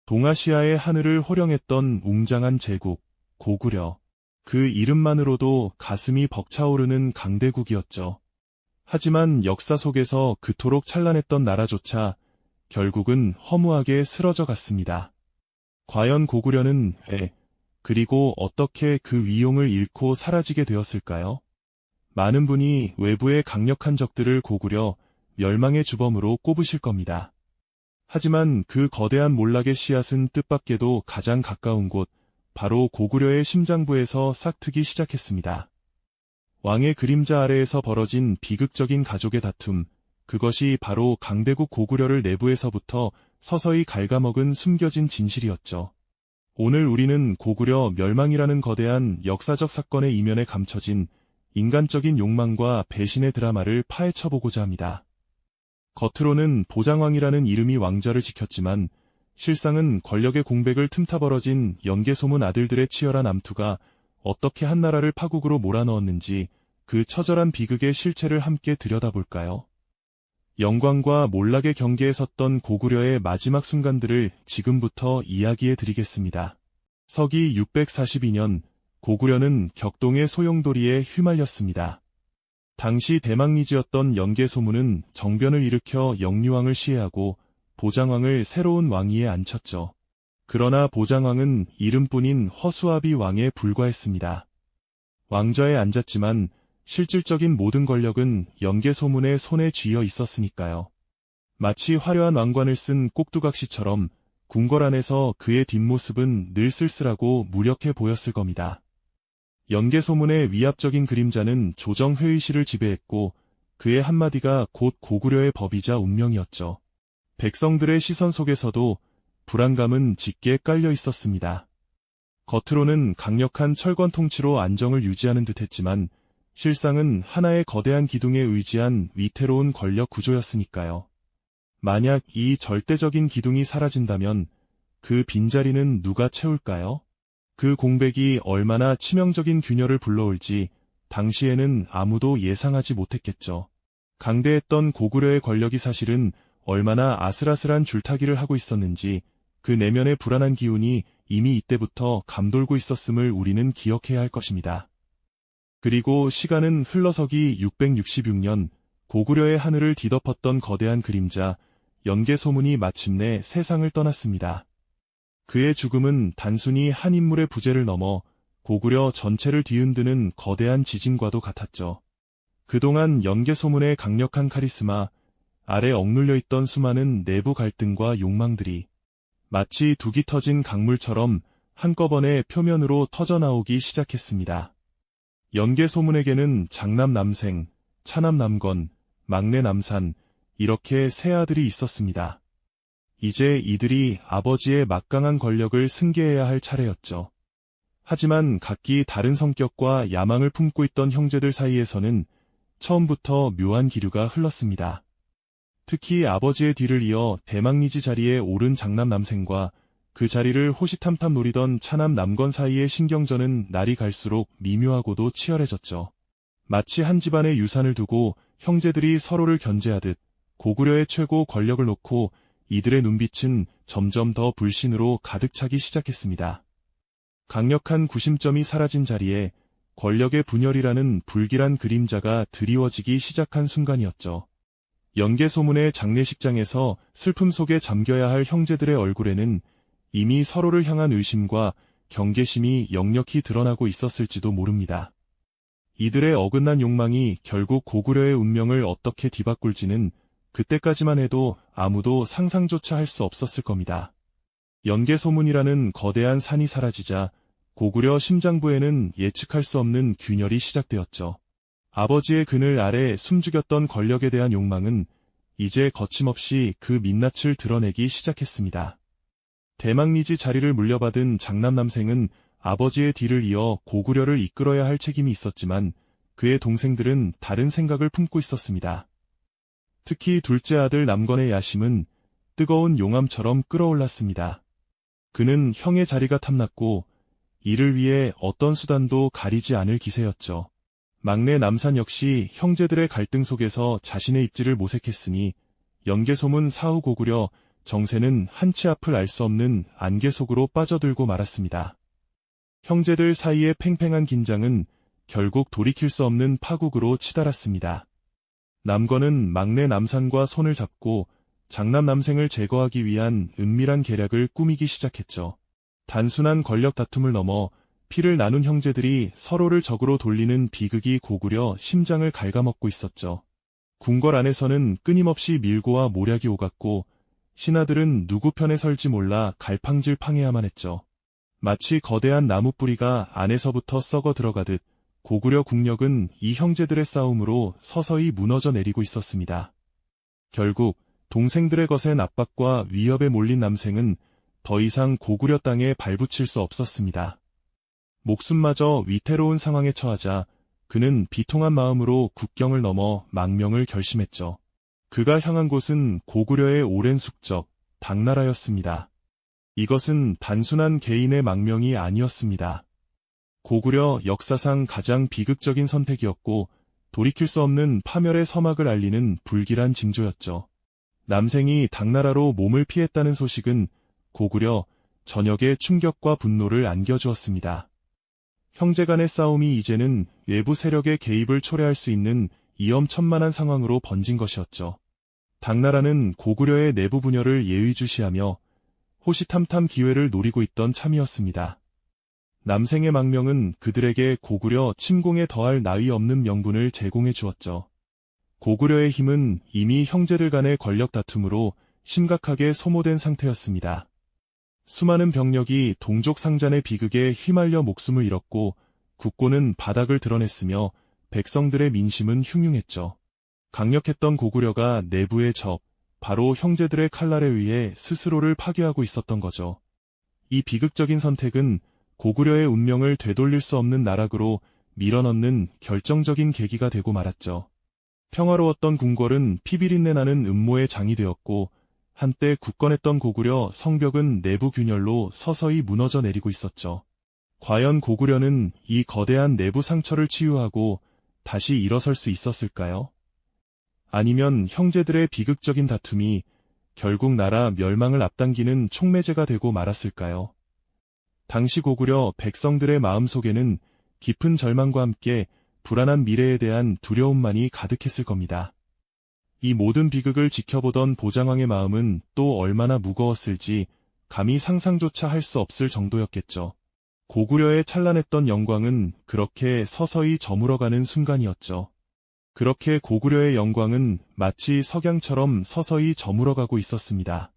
동아시아의 하늘을 호령했던 웅장한 제국, 고구려. 그 이름만으로도 가슴이 벅차오르는 강대국이었죠. 하지만 역사 속에서 그토록 찬란했던 나라조차 결국은 허무하게 쓰러져 갔습니다. 과연 고구려는 왜, 그리고 어떻게 그 위용을 잃고 사라지게 되었을까요? 많은 분이 외부의 강력한 적들을 고구려 멸망의 주범으로 꼽으실 겁니다. 하지만 그 거대한 몰락의 씨앗은 뜻밖에도 가장 가까운 곳, 바로 고구려의 심장부에서 싹트기 시작했습니다. 왕의 그림자 아래에서 벌어진 비극적인 가족의 다툼, 그것이 바로 강대국 고구려를 내부에서부터 서서히 갉아먹은 숨겨진 진실이었죠. 오늘 우리는 고구려 멸망이라는 거대한 역사적 사건의 이면에 감춰진 인간적인 욕망과 배신의 드라마를 파헤쳐보고자 합니다. 겉으로는 보장왕이라는 이름이 왕좌를 지켰지만 실상은 권력의 공백을 틈타 벌어진 연개소문 아들들의 치열한 암투가 어떻게 한 나라를 파국으로 몰아넣었는지 그 처절한 비극의 실체를 함께 들여다볼까요? 영광과 몰락의 경계에 섰던 고구려의 마지막 순간들을 지금부터 이야기해 드리겠습니다. 서기 642년 고구려는 격동의 소용돌이에 휘말렸습니다. 당시 대망리지였던 연개소문은 정변을 일으켜 영유왕을 시해하고 보장왕을 새로운 왕위에 앉혔죠. 그러나 보장왕은 이름뿐인 허수아비 왕에 불과했습니다. 왕좌에 앉았지만 실질적인 모든 권력은 연개소문의 손에 쥐어 있었으니까요. 마치 화려한 왕관을 쓴 꼭두각시처럼 궁궐 안에서 그의 뒷모습은 늘 쓸쓸하고 무력해 보였을 겁니다. 연개소문의 위압적인 그림자는 조정회의실을 지배했고 그의 한마디가 곧 고구려의 법이자 운명이었죠. 백성들의 시선 속에서도 불안감은 짙게 깔려 있었습니다. 겉으로는 강력한 철권 통치로 안정을 유지하는 듯했지만 실상은 하나의 거대한 기둥에 의지한 위태로운 권력 구조였으니까요. 만약 이 절대적인 기둥이 사라진다면 그 빈자리는 누가 채울까요? 그 공백이 얼마나 치명적인 균열을 불러올지 당시에는 아무도 예상하지 못했겠죠. 강대했던 고구려의 권력이 사실은 얼마나 아슬아슬한 줄타기를 하고 있었는지 그 내면의 불안한 기운이 이미 이때부터 감돌고 있었음을 우리는 기억해야 할 것입니다. 그리고 시간은 흘러서기 666년 고구려의 하늘을 뒤덮었던 거대한 그림자 연개소문이 마침내 세상을 떠났습니다. 그의 죽음은 단순히 한 인물의 부재를 넘어 고구려 전체를 뒤흔드는 거대한 지진과도 같았죠. 그동안 연개소문의 강력한 카리스마 아래 억눌려 있던 수많은 내부 갈등과 욕망들이 마치 둑이 터진 강물처럼 한꺼번에 표면으로 터져나오기 시작했습니다. 연개소문에게는 장남 남생, 차남 남건, 막내 남산 이렇게 세 아들이 있었습니다. 이제 이들이 아버지의 막강한 권력을 승계해야 할 차례였죠. 하지만 각기 다른 성격과 야망을 품고 있던 형제들 사이에서는 처음부터 묘한 기류가 흘렀습니다. 특히 아버지의 뒤를 이어 대망리지 자리에 오른 장남 남생과 그 자리를 호시탐탐 노리던 차남 남건 사이의 신경전은 날이 갈수록 미묘하고도 치열해졌죠. 마치 한 집안의 유산을 두고 형제들이 서로를 견제하듯 고구려의 최고 권력을 놓고 이들의 눈빛은 점점 더 불신으로 가득 차기 시작했습니다. 강력한 구심점이 사라진 자리에 권력의 분열이라는 불길한 그림자가 드리워지기 시작한 순간이었죠. 연개소문의 장례식장에서 슬픔 속에 잠겨야 할 형제들의 얼굴에는 이미 서로를 향한 의심과 경계심이 역력히 드러나고 있었을지도 모릅니다. 이들의 어긋난 욕망이 결국 고구려의 운명을 어떻게 뒤바꿀지는 그때까지만 해도 아무도 상상조차 할 수 없었을 겁니다. 연개소문이라는 거대한 산이 사라지자 고구려 심장부에는 예측할 수 없는 균열이 시작되었죠. 아버지의 그늘 아래 숨죽였던 권력에 대한 욕망은 이제 거침없이 그 민낯을 드러내기 시작했습니다. 대망리지 자리를 물려받은 장남 남생은 아버지의 뒤를 이어 고구려를 이끌어야 할 책임이 있었지만 그의 동생들은 다른 생각을 품고 있었습니다. 특히 둘째 아들 남건의 야심은 뜨거운 용암처럼 끓어올랐습니다. 그는 형의 자리가 탐났고 이를 위해 어떤 수단도 가리지 않을 기세였죠. 막내 남산 역시 형제들의 갈등 속에서 자신의 입지를 모색했으니 연개소문 사후 고구려 정세는 한치 앞을 알 수 없는 안개 속으로 빠져들고 말았습니다. 형제들 사이의 팽팽한 긴장은 결국 돌이킬 수 없는 파국으로 치달았습니다. 남건은 막내 남산과 손을 잡고 장남 남생을 제거하기 위한 은밀한 계략을 꾸미기 시작했죠. 단순한 권력 다툼을 넘어 피를 나눈 형제들이 서로를 적으로 돌리는 비극이 고구려 심장을 갉아먹고 있었죠. 궁궐 안에서는 끊임없이 밀고와 모략이 오갔고 신하들은 누구 편에 설지 몰라 갈팡질팡해야만 했죠. 마치 거대한 나무뿌리가 안에서부터 썩어 들어가듯 고구려 국력은 이 형제들의 싸움으로 서서히 무너져 내리고 있었습니다. 결국 동생들의 거센 압박과 위협에 몰린 남생은 더 이상 고구려 땅에 발붙일 수 없었습니다. 목숨마저 위태로운 상황에 처하자 그는 비통한 마음으로 국경을 넘어 망명을 결심했죠. 그가 향한 곳은 고구려의 오랜 숙적, 당나라였습니다. 이것은 단순한 개인의 망명이 아니었습니다. 고구려 역사상 가장 비극적인 선택이었고 돌이킬 수 없는 파멸의 서막을 알리는 불길한 징조였죠. 남생이 당나라로 몸을 피했다는 소식은 고구려 전역에 충격과 분노를 안겨주었습니다. 형제간의 싸움이 이제는 외부 세력의 개입을 초래할 수 있는 위험천만한 상황으로 번진 것이었죠. 당나라는 고구려의 내부 분열을 예의주시하며 호시탐탐 기회를 노리고 있던 참이었습니다. 남생의 망명은 그들에게 고구려 침공에 더할 나위 없는 명분을 제공해 주었죠. 고구려의 힘은 이미 형제들 간의 권력 다툼으로 심각하게 소모된 상태였습니다. 수많은 병력이 동족 상잔의 비극에 휘말려 목숨을 잃었고 국고는 바닥을 드러냈으며 백성들의 민심은 흉흉했죠. 강력했던 고구려가 내부의 적, 바로 형제들의 칼날에 의해 스스로를 파괴하고 있었던 거죠. 이 비극적인 선택은 고구려의 운명을 되돌릴 수 없는 나락으로 밀어넣는 결정적인 계기가 되고 말았죠. 평화로웠던 궁궐은 피비린내 나는 음모의 장이 되었고 한때 굳건했던 고구려 성벽은 내부 균열로 서서히 무너져 내리고 있었죠. 과연 고구려는 이 거대한 내부 상처를 치유하고 다시 일어설 수 있었을까요? 아니면 형제들의 비극적인 다툼이 결국 나라 멸망을 앞당기는 촉매제가 되고 말았을까요? 당시 고구려 백성들의 마음속에는 깊은 절망과 함께 불안한 미래에 대한 두려움만이 가득했을 겁니다. 이 모든 비극을 지켜보던 보장왕의 마음은 또 얼마나 무거웠을지 감히 상상조차 할 수 없을 정도였겠죠. 고구려의 찬란했던 영광은 그렇게 서서히 저물어가는 순간이었죠. 그렇게 고구려의 영광은 마치 석양처럼 서서히 저물어가고 있었습니다.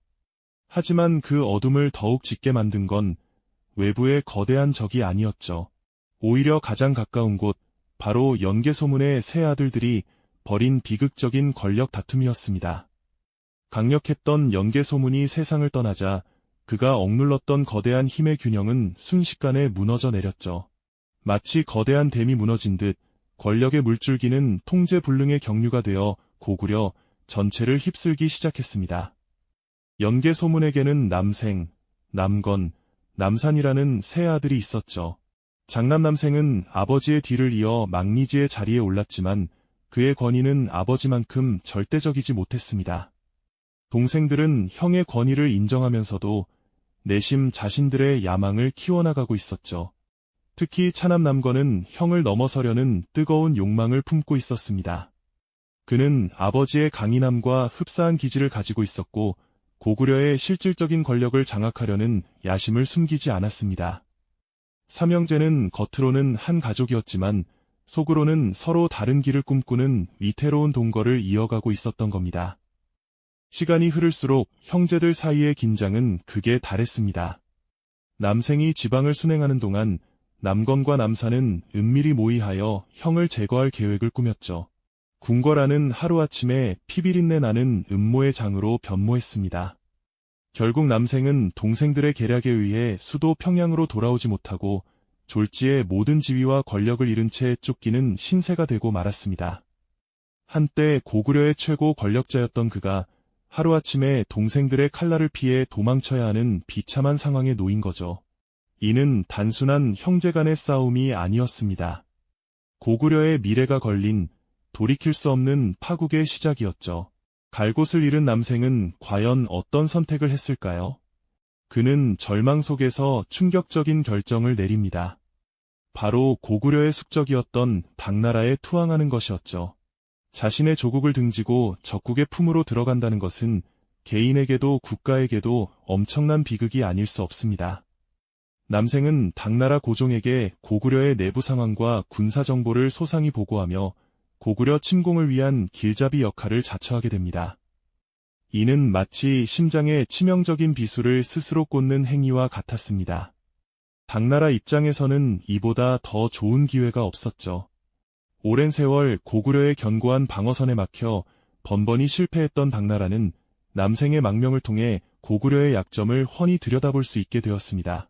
하지만 그 어둠을 더욱 짙게 만든 건 외부의 거대한 적이 아니었죠. 오히려 가장 가까운 곳, 바로 연개소문의 세 아들들이 벌인 비극적인 권력 다툼이었습니다. 강력했던 연개소문이 세상을 떠나자 그가 억눌렀던 거대한 힘의 균형은 순식간에 무너져 내렸죠. 마치 거대한 댐이 무너진 듯 권력의 물줄기는 통제불능의 경류가 되어 고구려 전체를 휩쓸기 시작했습니다. 연개소문에게는 남생, 남건, 남산이라는 세 아들이 있었죠. 장남 남생은 아버지의 뒤를 이어 막리지의 자리에 올랐지만 그의 권위는 아버지만큼 절대적이지 못했습니다. 동생들은 형의 권위를 인정하면서도 내심 자신들의 야망을 키워나가고 있었죠. 특히 차남 남건은 형을 넘어서려는 뜨거운 욕망을 품고 있었습니다. 그는 아버지의 강인함과 흡사한 기질을 가지고 있었고 고구려의 실질적인 권력을 장악하려는 야심을 숨기지 않았습니다. 삼형제는 겉으로는 한 가족이었지만 속으로는 서로 다른 길을 꿈꾸는 위태로운 동거를 이어가고 있었던 겁니다. 시간이 흐를수록 형제들 사이의 긴장은 극에 달했습니다. 남생이 지방을 순행하는 동안 남건과 남산은 은밀히 모의하여 형을 제거할 계획을 꾸몄죠. 궁궐안은 하루아침에 피비린내 나는 음모의 장으로 변모했습니다. 결국 남생은 동생들의 계략에 의해 수도 평양으로 돌아오지 못하고 졸지에 모든 지위와 권력을 잃은 채 쫓기는 신세가 되고 말았습니다. 한때 고구려의 최고 권력자였던 그가 하루아침에 동생들의 칼날을 피해 도망쳐야 하는 비참한 상황에 놓인 거죠. 이는 단순한 형제간의 싸움이 아니었습니다. 고구려의 미래가 걸린 돌이킬 수 없는 파국의 시작이었죠. 갈 곳을 잃은 남생은 과연 어떤 선택을 했을까요? 그는 절망 속에서 충격적인 결정을 내립니다. 바로 고구려의 숙적이었던 당나라에 투항하는 것이었죠. 자신의 조국을 등지고 적국의 품으로 들어간다는 것은 개인에게도 국가에게도 엄청난 비극이 아닐 수 없습니다. 남생은 당나라 고종에게 고구려의 내부 상황과 군사 정보를 소상히 보고하며 고구려 침공을 위한 길잡이 역할을 자처하게 됩니다. 이는 마치 심장에 치명적인 비수를 스스로 꽂는 행위와 같았습니다. 당나라 입장에서는 이보다 더 좋은 기회가 없었죠. 오랜 세월 고구려의 견고한 방어선에 막혀 번번이 실패했던 당나라는 남생의 망명을 통해 고구려의 약점을 훤히 들여다볼 수 있게 되었습니다.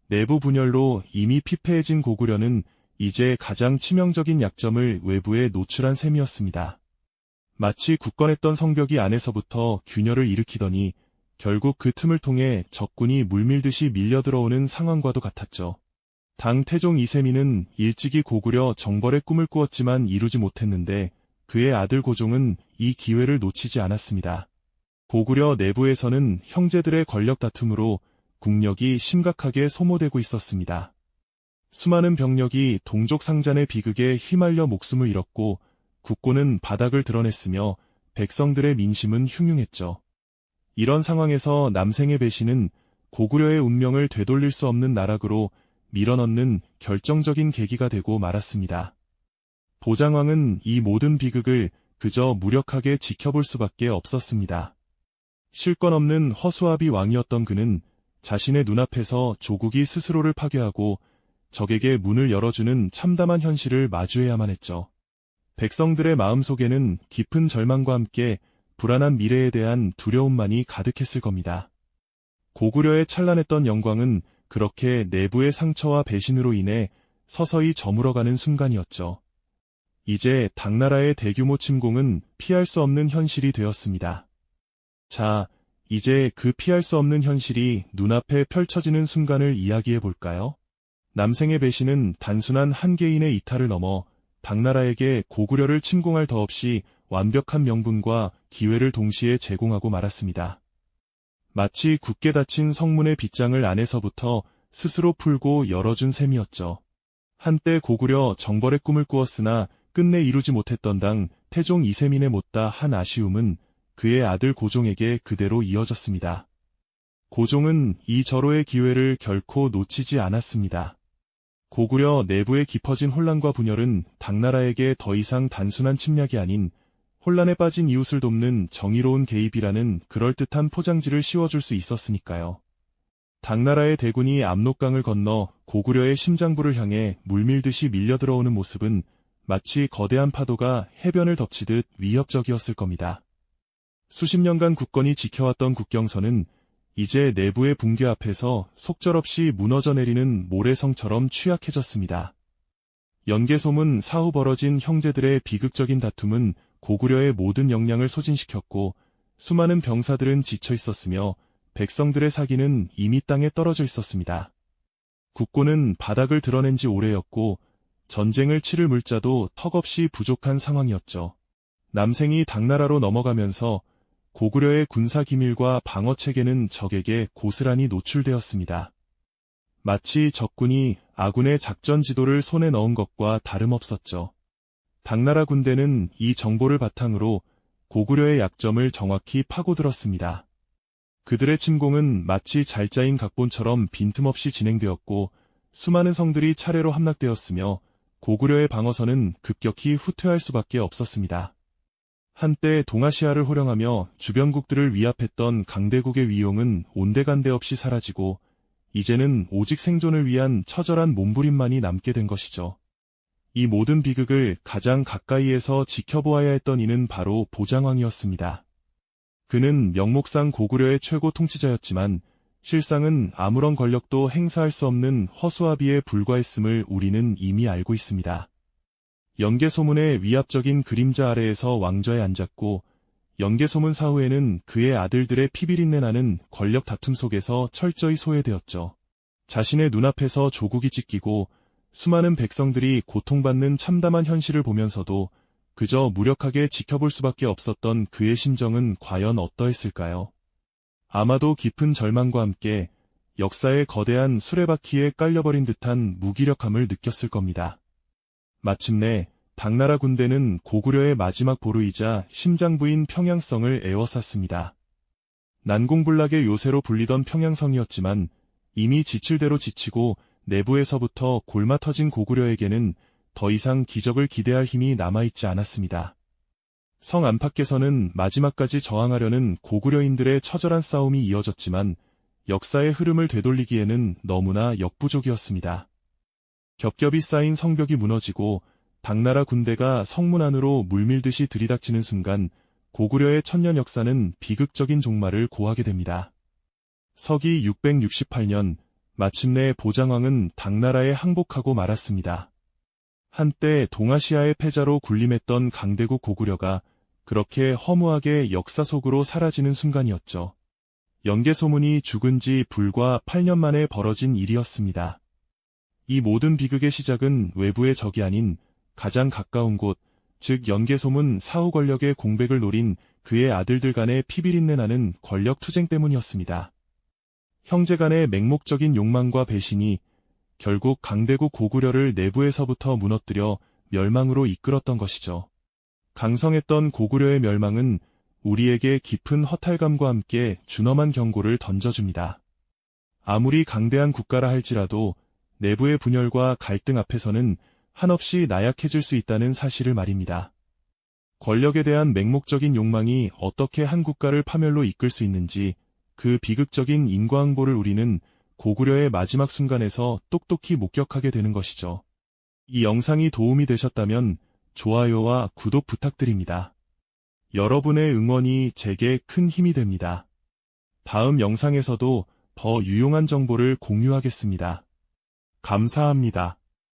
내부 분열로 이미 피폐해진 고구려는 이제 가장 치명적인 약점을 외부에 노출한 셈이었습니다. 마치 굳건했던 성벽이 안에서부터 균열을 일으키더니 결국 그 틈을 통해 적군이 물밀듯이 밀려들어오는 상황과도 같았죠. 당 태종 이세민은 일찍이 고구려 정벌의 꿈을 꾸었지만 이루지 못했는데 그의 아들 고종은 이 기회를 놓치지 않았습니다. 고구려 내부에서는 형제들의 권력 다툼으로 국력이 심각하게 소모되고 있었습니다. 수많은 병력이 동족상잔의 비극에 휘말려 목숨을 잃었고 국고는 바닥을 드러냈으며 백성들의 민심은 흉흉했죠. 이런 상황에서 남생의 배신은 고구려의 운명을 되돌릴 수 없는 나락으로 밀어넣는 결정적인 계기가 되고 말았습니다. 보장왕은 이 모든 비극을 그저 무력하게 지켜볼 수밖에 없었습니다. 실권 없는 허수아비 왕이었던 그는 자신의 눈앞에서 조국이 스스로를 파괴하고 적에게 문을 열어주는 참담한 현실을 마주해야만 했죠. 백성들의 마음속에는 깊은 절망과 함께 불안한 미래에 대한 두려움만이 가득했을 겁니다. 고구려의 찬란했던 영광은 그렇게 내부의 상처와 배신으로 인해 서서히 저물어가는 순간이었죠. 이제 당나라의 대규모 침공은 피할 수 없는 현실이 되었습니다. 자, 이제 그 피할 수 없는 현실이 눈앞에 펼쳐지는 순간을 이야기해 볼까요? 남생의 배신은 단순한 한 개인의 이탈을 넘어 당나라에게 고구려를 침공할 더 없이 완벽한 명분과 기회를 동시에 제공하고 말았습니다. 마치 굳게 닫힌 성문의 빗장을 안에서부터 스스로 풀고 열어준 셈이었죠. 한때 고구려 정벌의 꿈을 꾸었으나 끝내 이루지 못했던 당 태종 이세민의 못다 한 아쉬움은 그의 아들 고종에게 그대로 이어졌습니다. 고종은 이 절호의 기회를 결코 놓치지 않았습니다. 고구려 내부에 깊어진 혼란과 분열은 당나라에게 더 이상 단순한 침략이 아닌 혼란에 빠진 이웃을 돕는 정의로운 개입이라는 그럴듯한 포장지를 씌워줄 수 있었으니까요. 당나라의 대군이 압록강을 건너 고구려의 심장부를 향해 물밀듯이 밀려들어오는 모습은 마치 거대한 파도가 해변을 덮치듯 위협적이었을 겁니다. 수십 년간 굳건히 지켜왔던 국경선은 이제 내부의 붕괴 앞에서 속절없이 무너져 내리는 모래성처럼 취약해졌습니다. 연개소문 사후 벌어진 형제들의 비극적인 다툼은 고구려의 모든 역량을 소진시켰고 수많은 병사들은 지쳐 있었으며 백성들의 사기는 이미 땅에 떨어져 있었습니다. 국고는 바닥을 드러낸 지 오래였고 전쟁을 치를 물자도 턱없이 부족한 상황이었죠. 남생이 당나라로 넘어가면서 고구려의 군사기밀과 방어체계는 적에게 고스란히 노출되었습니다. 마치 적군이 아군의 작전 지도를 손에 넣은 것과 다름없었죠. 당나라 군대는 이 정보를 바탕으로 고구려의 약점을 정확히 파고들었습니다. 그들의 침공은 마치 잘 짜인 각본처럼 빈틈없이 진행되었고 수많은 성들이 차례로 함락되었으며 고구려의 방어선은 급격히 후퇴할 수밖에 없었습니다. 한때 동아시아를 호령하며 주변국들을 위압했던 강대국의 위용은 온데간데 없이 사라지고 이제는 오직 생존을 위한 처절한 몸부림만이 남게 된 것이죠. 이 모든 비극을 가장 가까이에서 지켜보아야 했던 이는 바로 보장왕이었습니다. 그는 명목상 고구려의 최고 통치자였지만 실상은 아무런 권력도 행사할 수 없는 허수아비에 불과했음을 우리는 이미 알고 있습니다. 연개소문의 위압적인 그림자 아래에서 왕좌에 앉았고 연개소문 사후에는 그의 아들들의 피비린내 나는 권력 다툼 속에서 철저히 소외되었죠. 자신의 눈앞에서 조국이 찢기고 수많은 백성들이 고통받는 참담한 현실을 보면서도 그저 무력하게 지켜볼 수밖에 없었던 그의 심정은 과연 어떠했을까요? 아마도 깊은 절망과 함께 역사의 거대한 수레바퀴에 깔려버린 듯한 무기력함을 느꼈을 겁니다. 마침내 당나라 군대는 고구려의 마지막 보루이자 심장부인 평양성을 에워쌌습니다. 난공불락의 요새로 불리던 평양성이었지만 이미 지칠 대로 지치고 내부에서부터 골마 터진 고구려에게는 더 이상 기적을 기대할 힘이 남아있지 않았습니다. 성 안팎에서는 마지막까지 저항하려는 고구려인들의 처절한 싸움이 이어졌지만 역사의 흐름을 되돌리기에는 너무나 역부족이었습니다. 겹겹이 쌓인 성벽이 무너지고 당나라 군대가 성문 안으로 물밀듯이 들이닥치는 순간 고구려의 천년 역사는 비극적인 종말을 고하게 됩니다. 서기 668년 마침내 보장왕은 당나라에 항복하고 말았습니다. 한때 동아시아의 패자로 군림했던 강대국 고구려가 그렇게 허무하게 역사 속으로 사라지는 순간이었죠. 연개소문이 죽은 지 불과 8년 만에 벌어진 일이었습니다. 이 모든 비극의 시작은 외부의 적이 아닌 가장 가까운 곳, 즉 연개소문 사후 권력의 공백을 노린 그의 아들들 간의 피비린내 나는 권력 투쟁 때문이었습니다. 형제 간의 맹목적인 욕망과 배신이 결국 강대국 고구려를 내부에서부터 무너뜨려 멸망으로 이끌었던 것이죠. 강성했던 고구려의 멸망은 우리에게 깊은 허탈감과 함께 준엄한 경고를 던져줍니다. 아무리 강대한 국가라 할지라도 내부의 분열과 갈등 앞에서는 한없이 나약해질 수 있다는 사실을 말입니다. 권력에 대한 맹목적인 욕망이 어떻게 한 국가를 파멸로 이끌 수 있는지 그 비극적인 인과응보를 우리는 고구려의 마지막 순간에서 똑똑히 목격하게 되는 것이죠. 이 영상이 도움이 되셨다면 좋아요와 구독 부탁드립니다. 여러분의 응원이 제게 큰 힘이 됩니다. 다음 영상에서도 더 유용한 정보를 공유하겠습니다. 감사합니다.